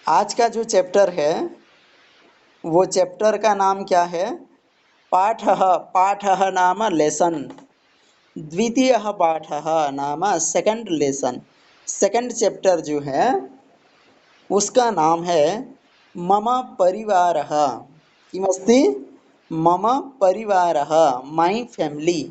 आज का जो चैप्टर है वो चैप्टर का नाम क्या है? पाठः पाठः नाम लेसन। द्वितीयः पाठः नाम सेकंड लेसन। सेकंड चैप्टर जो है उसका नाम है मम परिवारः। किमस्ति? मम परिवारः, माई फैमिली।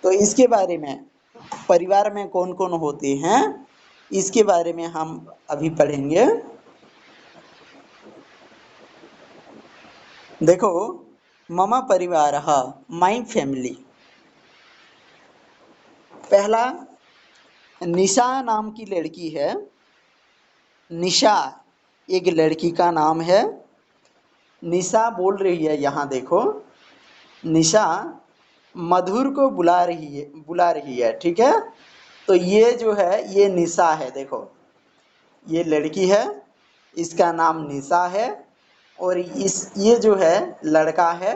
तो इसके बारे में, परिवार में कौन कौन होते हैं, इसके बारे में हम अभी पढ़ेंगे। देखो, मम परिवारः, माई फैमिली। पहला, निशा नाम की लड़की है। निशा एक लड़की का नाम है। निशा बोल रही है, यहाँ देखो, निशा मधुर को बुला रही है, ठीक है। तो ये जो है ये निशा है। देखो, ये लड़की है, इसका नाम निशा है। और ये जो है लड़का है,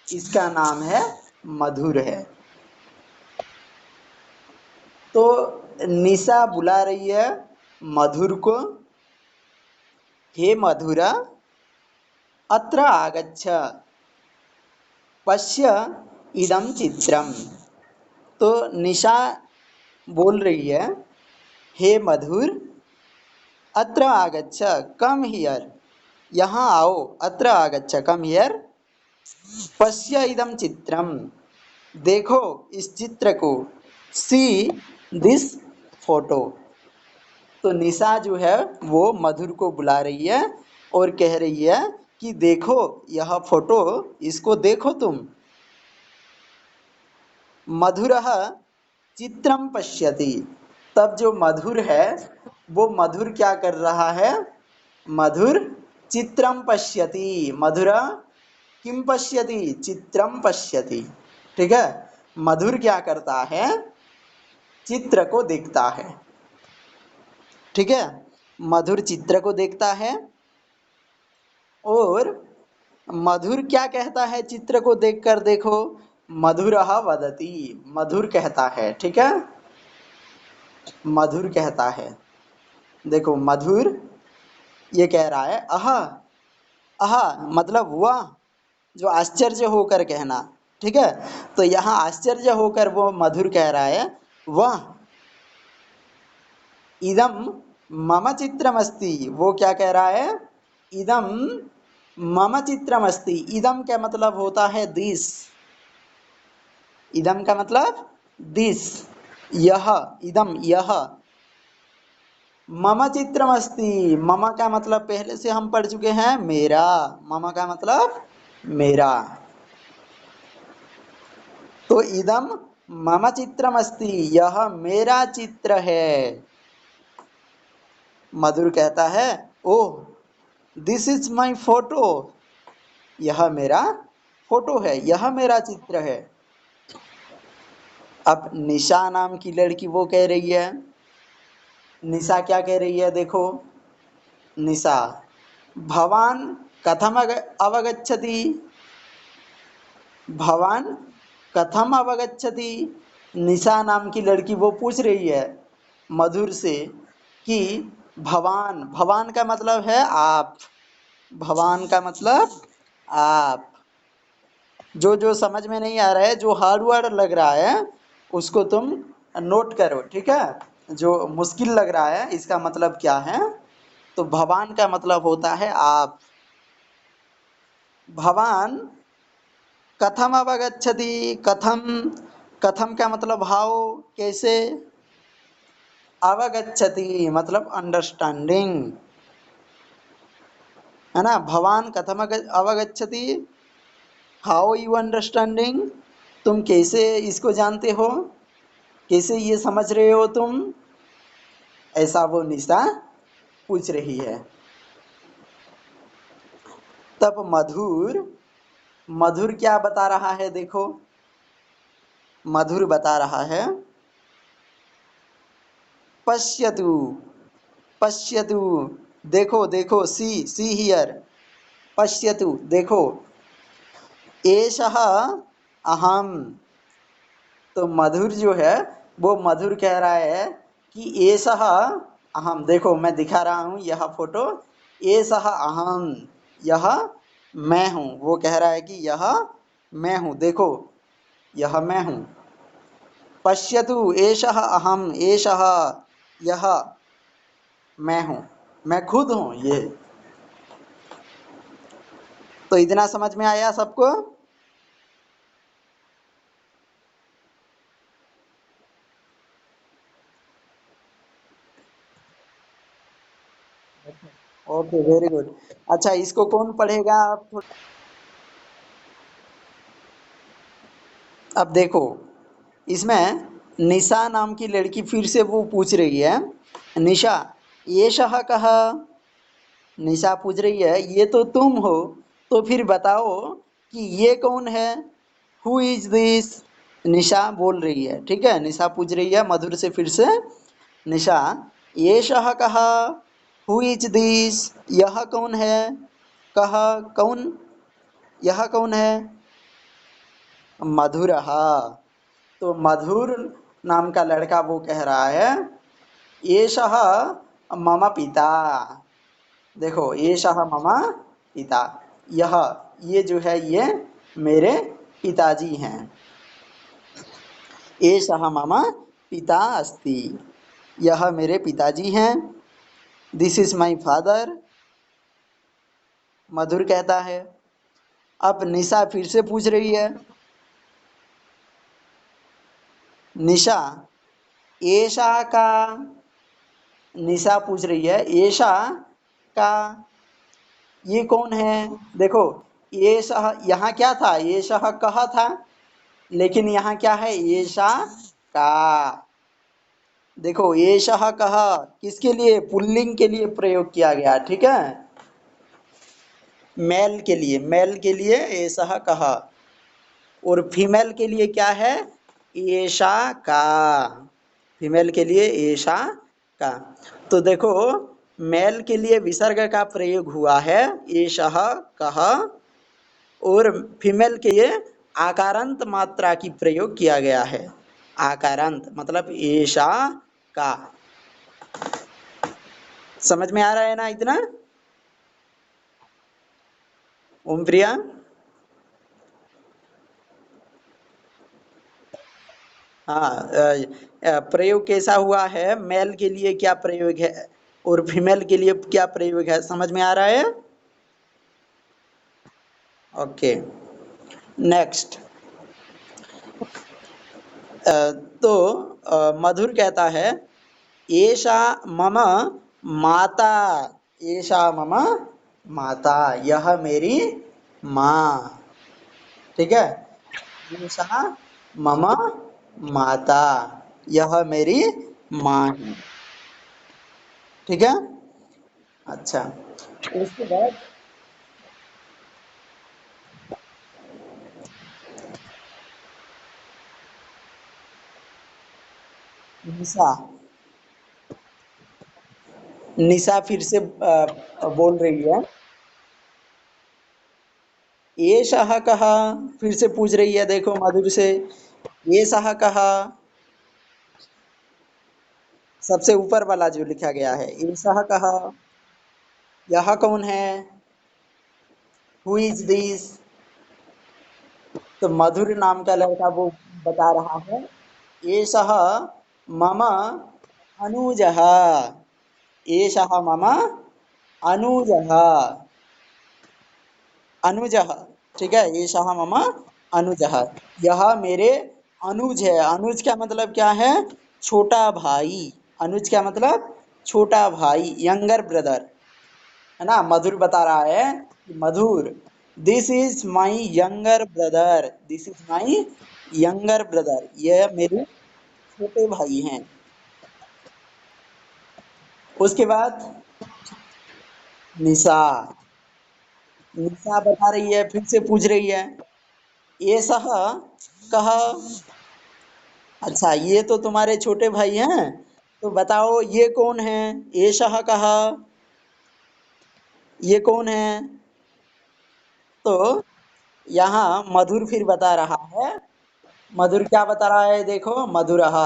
इसका नाम है मधुर है। तो निशा बुला रही है मधुर को, हे मधुरा अत्र आगच्छ पश्य इदं चित्रम। तो निशा बोल रही है, हे मधुर अत्र आगच्छ, कम हियर, यहाँ आओ, अत्र आगच्छ, कम हियर, पश्य इदं चित्रम, देखो इस चित्र को, सी दिस फोटो। तो निशा जो है वो मधुर को बुला रही है और कह रही है कि देखो यह फोटो, इसको देखो तुम। मधुरः चित्रम पश्यति। तब जो मधुर है वो मधुर क्या कर रहा है? मधुर चित्रम पश्यति। मधुर किम पश्यति? चित्रम पश्यति। ठीक है, मधुर क्या करता है? चित्र को देखता है। ठीक है, मधुर चित्र को देखता है। और मधुर क्या कहता है चित्र को देखकर? देखो, मधुरः वदति, मधुर कहता है। ठीक है, मधुर कहता है। देखो, मधुर ये कह रहा है अह। अह मतलब वह, जो आश्चर्य होकर कहना। ठीक है, तो यहाँ आश्चर्य होकर वो मधुर कह रहा है वह, इदम मम चित्रमस्ति। वो क्या कह रहा है? इदम मम चित्रमस्ति। इदम क्या मतलब होता है? दिस। इदम का मतलब दिस, यह, इदम यह। मम चित्रमस्ति, मम का मतलब पहले से हम पढ़ चुके हैं, मेरा। मम का मतलब मेरा। तो इदम मम चित्रमस्ति, यह मेरा चित्र है। मधुर कहता है ओह, दिस इज माई फोटो, यह मेरा फोटो है, यह मेरा चित्र है। अब निशा नाम की लड़की वो कह रही है, निशा क्या कह रही है? देखो, निशा भवान कथम अवगच्छति। भवान कथम अवगच्छति। निशा नाम की लड़की वो पूछ रही है मधुर से कि भवान, भवान का मतलब है आप। भवान का मतलब आप। जो जो समझ में नहीं आ रहा है, जो हार्ड वर्ड लग रहा है, उसको तुम नोट करो। ठीक है, जो मुश्किल लग रहा है इसका मतलब क्या है? तो भवान का मतलब होता है आप। भवान कथम अवगच्छति। कथम, कथम का मतलब हाउ, कैसे। अवगच्छति मतलब अंडरस्टैंडिंग, है ना। भवान कथम अवगच्छति, हाउ यू अंडरस्टैंडिंग, तुम कैसे इसको जानते हो, कैसे ये समझ रहे हो तुम, ऐसा वो निशा पूछ रही है। तब मधुर, मधुर क्या बता रहा है? देखो, मधुर बता रहा है पश्यतु, पश्यतु, देखो देखो, सी सी हियर, पश्यतु देखो, एषः अहम। तो मधुर जो है वो मधुर कह रहा है कि एषः अहम, देखो मैं दिखा रहा हूँ यह फोटो, एषः अहम, यह मैं हूँ। वो कह रहा है कि यह मैं हूँ, देखो यह मैं हूँ। पश्यतु एषः अहम, एषः, यह मैं हूँ, मैं खुद हूँ ये। तो इतना समझ में आया सबको? Okay, very good. अच्छा, इसको कौन पढ़ेगा? आप अब देखो, इसमें निशा नाम की लड़की फिर से वो पूछ रही है, निशा ये शह कहा। निशा पूछ रही है ये तो तुम हो, तो फिर बताओ कि ये कौन है, हु इज दिस। निशा बोल रही है, ठीक है, निशा पूछ रही है मधुर से फिर से, निशा ये शह कहा, हु इज दिस, यह कौन है, कहा कौन, यह कौन है, मधुरहा। तो मधुर नाम का लड़का वो कह रहा है एषः मम पिता। देखो, एषः मम पिता, यह, ये जो है ये मेरे पिताजी हैं। एषः मम पिता अस्ति, यह मेरे पिताजी हैं। दिस इज माई फादर, मधुर कहता है। अब निशा फिर से पूछ रही है, निशा एषा का, निशा पूछ रही है एषा का, ये कौन है। देखो, ये सह यहाँ क्या था, ये सह कह था, लेकिन यहाँ क्या है, ये सा का। देखो, ये सह कह किसके लिए, पुल्लिंग के लिए प्रयोग किया गया, ठीक है, मेल के लिए, मेल के लिए ये सह कह, और फीमेल के लिए क्या है, ऐशा का, फीमेल के लिए ऐशा का। तो देखो, मेल के लिए विसर्ग का प्रयोग हुआ है ऐशः कह, और फीमेल के लिए आकारांत मात्रा की प्रयोग किया गया है। आकारांत मतलब ऐशा का। समझ में आ रहा है ना इतना? ओम प्रिया, हाँ, प्रयोग कैसा हुआ है, मेल के लिए क्या प्रयोग है और फीमेल के लिए क्या प्रयोग है, समझ में आ रहा है? Okay, next. तो मधुर कहता है एषा मम माता, एषा मम माता, यह मेरी माँ, ठीक है, एषा मम माता, यह मेरी माँ है, ठीक है। अच्छा, उसके बाद निशा, निशा फिर से बोल रही है ये शाह कहा, फिर से पूछ रही है, देखो मधुर से, ये शाह कहा, सबसे ऊपर वाला जो लिखा गया है, ये शाह कहा, यह कौन है, हु इज दिस। तो मधुर नाम का लड़का वो बता रहा है ये शाह मम अनुजः, ये शाह मम अनुजः, अनुजः, ठीक है, ये शाह मम अनुजः, यह मेरे अनुज है। अनुज का मतलब क्या है, छोटा भाई। अनुज का मतलब छोटा भाई, यंगर ब्रदर, है ना। मधुर बता रहा है कि Madhur, this is my younger brother, this is my younger brother, ये मेरे छोटे भाई हैं। उसके बाद निशा, निशा बता रही है, फिर से पूछ रही है ये सह कह। अच्छा, ये तो तुम्हारे छोटे भाई हैं, तो बताओ ये कौन है, ये सह कह, ये कौन है। तो यहाँ मधुर फिर बता रहा है, मधुर क्या बता रहा है, देखो, मधुरः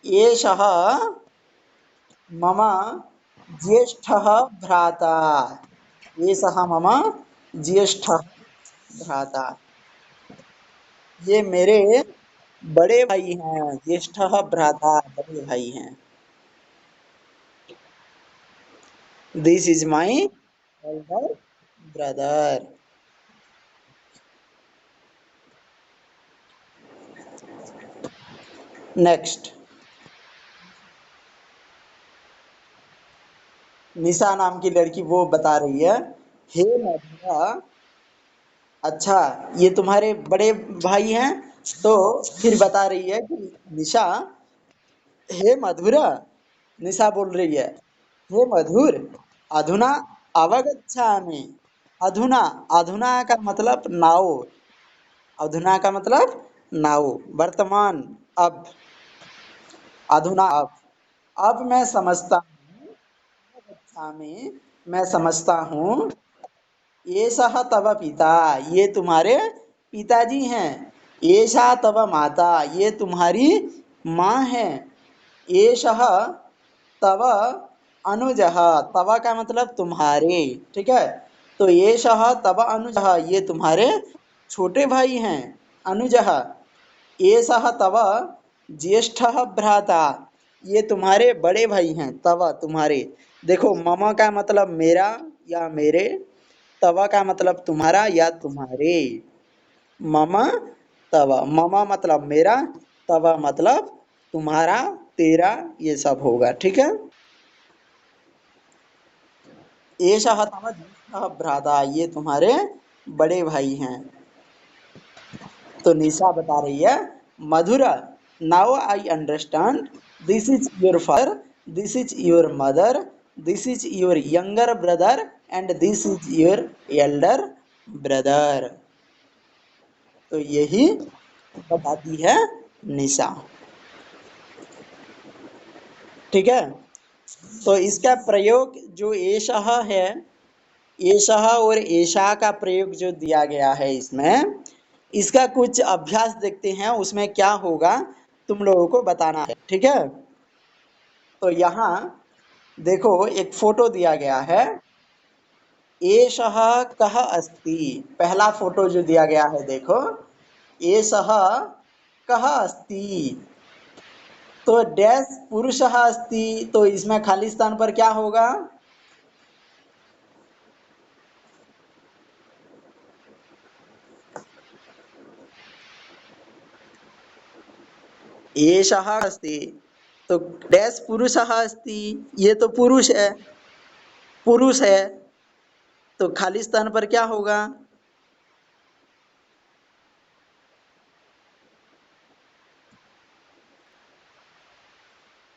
एषः मम ज्येष्ठः भ्राता। एषः मम ज्येष्ठः भ्राता। ये मेरे बड़े भाई हैं। ज्येष्ठः भ्राता, बड़े भाई हैं। This is my elder brother. Next, Nisha नाम की लड़की वो बता रही है, हे मधुरा, अच्छा ये तुम्हारे बड़े भाई हैं। तो फिर बता रही है कि निशा, हे मधुरा, निशा बोल रही है, हे मधुर, अधुना अवगच्छामि। अधुना, अधुना का मतलब नाउ। अधुना का मतलब नाउ, वर्तमान, अब। अधुना, अब मैं समझता, स्वामी, मैं समझता हूँ, ये सह तव पिता, ये तुम्हारे पिताजी हैं। एषा तव माता, ये तुम्हारी माँ है। एषः तव अनुजः, तव का मतलब तुम्हारे, ठीक है। तो एषः तव अनुजः, ये तुम्हारे छोटे भाई हैं, अनुजः। एषः तव ज्येष्ठः भ्राता, ये तुम्हारे बड़े भाई हैं, तव तुम्हारे। देखो, मम का मतलब मेरा या मेरे, तव का मतलब तुम्हारा या तुम्हारे। मम तव, मम मतलब मेरा, तव मतलब तुम्हारा, तेरा, ये सब होगा, ठीक है। एषः तव ज्येष्ठः भ्राता, ये तुम्हारे बड़े भाई हैं। तो निशा बता रही है, Madhura, now I understand, this is your father, this is your mother, this is your younger brother and this is your elder brother. तो यही बताती है निशा, ठीक है। तो इसका प्रयोग जो एषः है, एषः और एषा का प्रयोग जो दिया गया है इसमें, इसका कुछ अभ्यास देखते हैं, उसमें क्या होगा तुम लोगों को बताना है, ठीक है। तो यहाँ देखो, एक फोटो दिया गया है, एषः कः अस्ति। पहला फोटो जो दिया गया है देखो, एषः कः अस्ति, तो डैश पुरुषः अस्ति, तो इसमें खाली स्थान पर क्या होगा, एषः अस्ति, तो डैश पुरुषः अस्ति, ये तो पुरुष है, पुरुष है, तो खाली स्थान पर क्या होगा,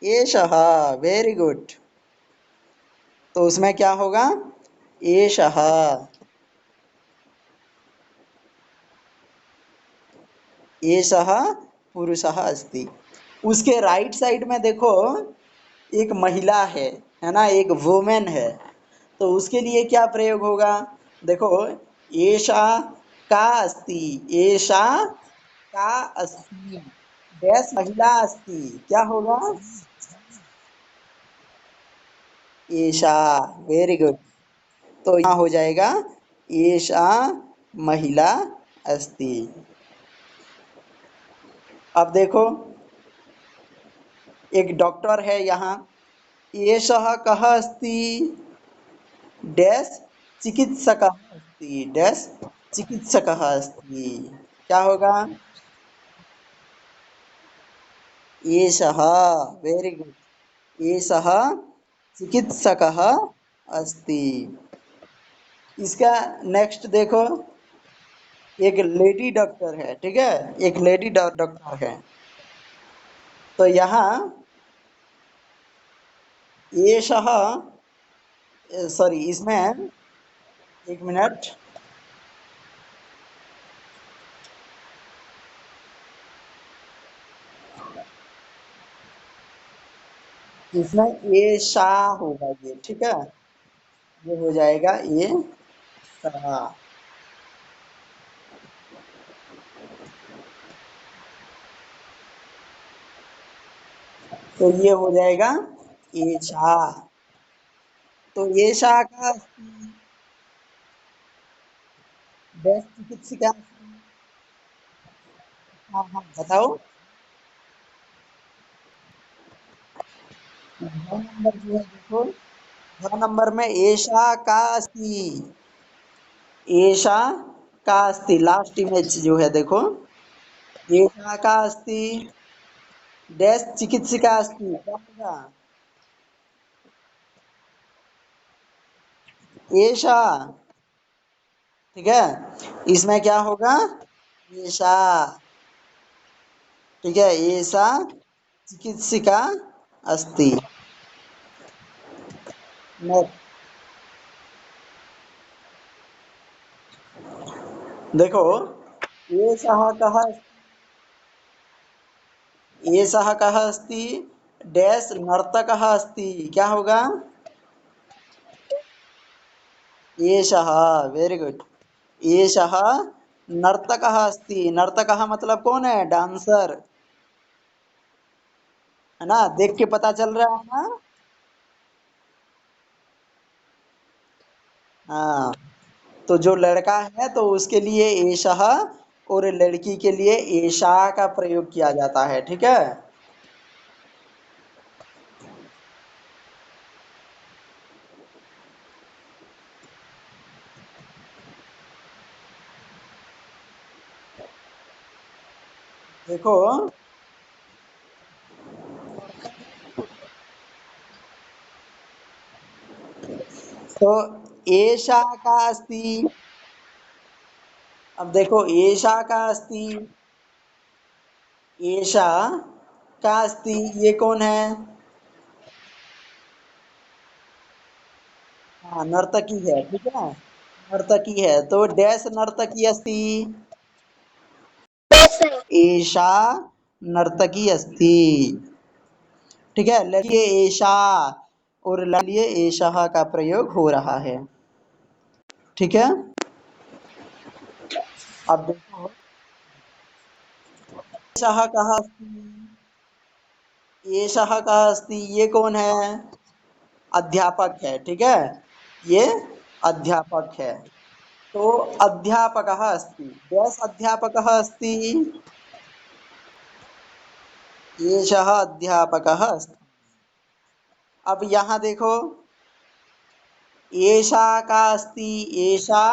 एषः। Very good. तो उसमें क्या होगा, एषः, एषः पुरुषः अस्ति। उसके राइट साइड में देखो, एक महिला है ना, एक वुमेन है। तो उसके लिए क्या प्रयोग होगा, देखो, एषा का अस्ति, एषा का अस्ति, डैश महिला अस्ति, क्या होगा, एषा। Very good. तो यहाँ हो जाएगा, एषा महिला अस्ति। अब देखो, एक डॉक्टर है यहाँ, एषः कः अस्ति, डैश चिकित्सकः अस्ति, डैश चिकित्सकः अस्ति, क्या होगा, एषः। Very good. एषः चिकित्सकः अस्ति। इसका नेक्स्ट देखो, एक लेडी डॉक्टर है, ठीक है, एक लेडी डॉक्टर है। तो यहाँ एषः, सॉरी, इसमें एक मिनट, इसमें एषा होगा ये, ठीक है, ये हो जाएगा ये सा। तो ये हो जाएगा एषा, तो एषा का अस्ति, डैश चिकित्सिका। हाँ हाँ बताओ। 9 नंबर जो है देखो, 9 नंबर में एषा का अस्ति, एषा का अस्ति, लास्ट इमेज जो है देखो, एषा का अस्ति, डैश चिकित्सिका अस्ति, क्या होगा? एषा, ठीक है, इसमें क्या होगा? एषा, ठीक है, एषा चिकित्सिका अस्ति। नेक्स्ट, देखो, एषः कः, एषः कः अस्ति, डैश नर्तकः अस्ति, क्या होगा? एषः, वेरी गुड, एषः नर्तकः अस्ति, नर्तकः मतलब कौन है? डांसर, है ना? देख के पता चल रहा है ना? हाँ, तो जो लड़का है तो उसके लिए एषः, और लड़की के लिए एषा का प्रयोग किया जाता है, ठीक है। देखो, तो एषा का अस्ति, अब देखो एषा का अस्ति, एषा का अस्ति, ये कौन है? हाँ, नर्तकी है, ठीक है, नर्तकी है, तो डैश नर्तकी अस्ति, एषा नर्तकी अस्ति, ठीक है, लड़की एषा और लिए एषः का प्रयोग हो रहा है, ठीक है। अब देखो, एषः कः अस्ति, एषः कः अस्ति, ये कौन है? अध्यापक है, ठीक है, ये अध्यापक है, तो अध्यापकः अस्ति, डैश अध्यापकः अस्ति, एषः अध्यापकः अस्ति। अब यहाँ देखो, एषा का अस्ति, एषा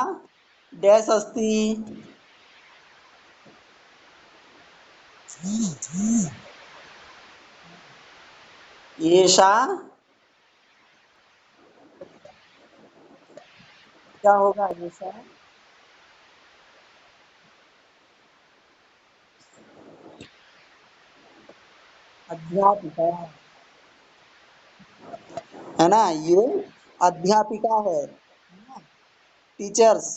डैश अस्ति, एषा, क्या होगा? एषा अध्यापिका, है ना, ये अध्यापिका है ना, टीचर्स,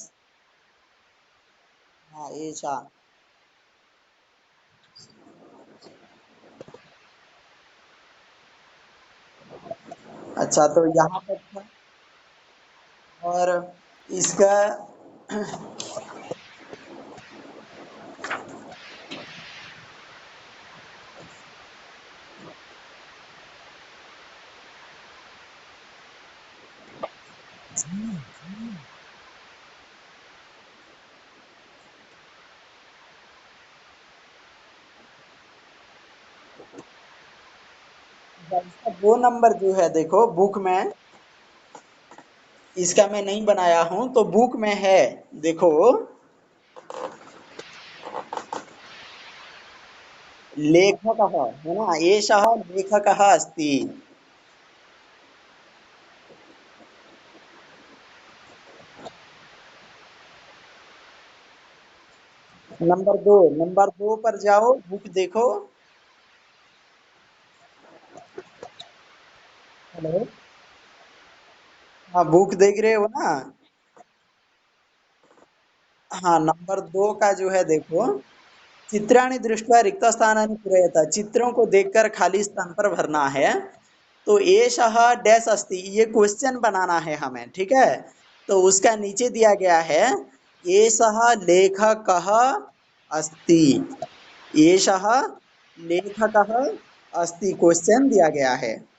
हाँ एषा। अच्छा, तो यहाँ पर था, और इसका इसका 2 नंबर जो है देखो बुक में, इसका मैं नहीं बनाया हूं, तो बुक में है, देखो, लेखकः, है ना, एषः लेखकः अस्ति। नंबर 2 पर जाओ, बुक देखो। हेलो, हाँ बुक देख रहे हो ना? हाँ, नंबर 2 का जो है देखो, चित्राणि दृष्ट्वा रिक्तस्थानानि पूरयत, चित्रों को देखकर खाली स्थान पर भरना है, तो एषः डैश अस्ति, ये क्वेश्चन बनाना है हमें, ठीक है, तो उसका नीचे दिया गया है, एषः लेखकः अस्ति, एषः लेखकः अस्ति, क्वेश्चन दिया गया है।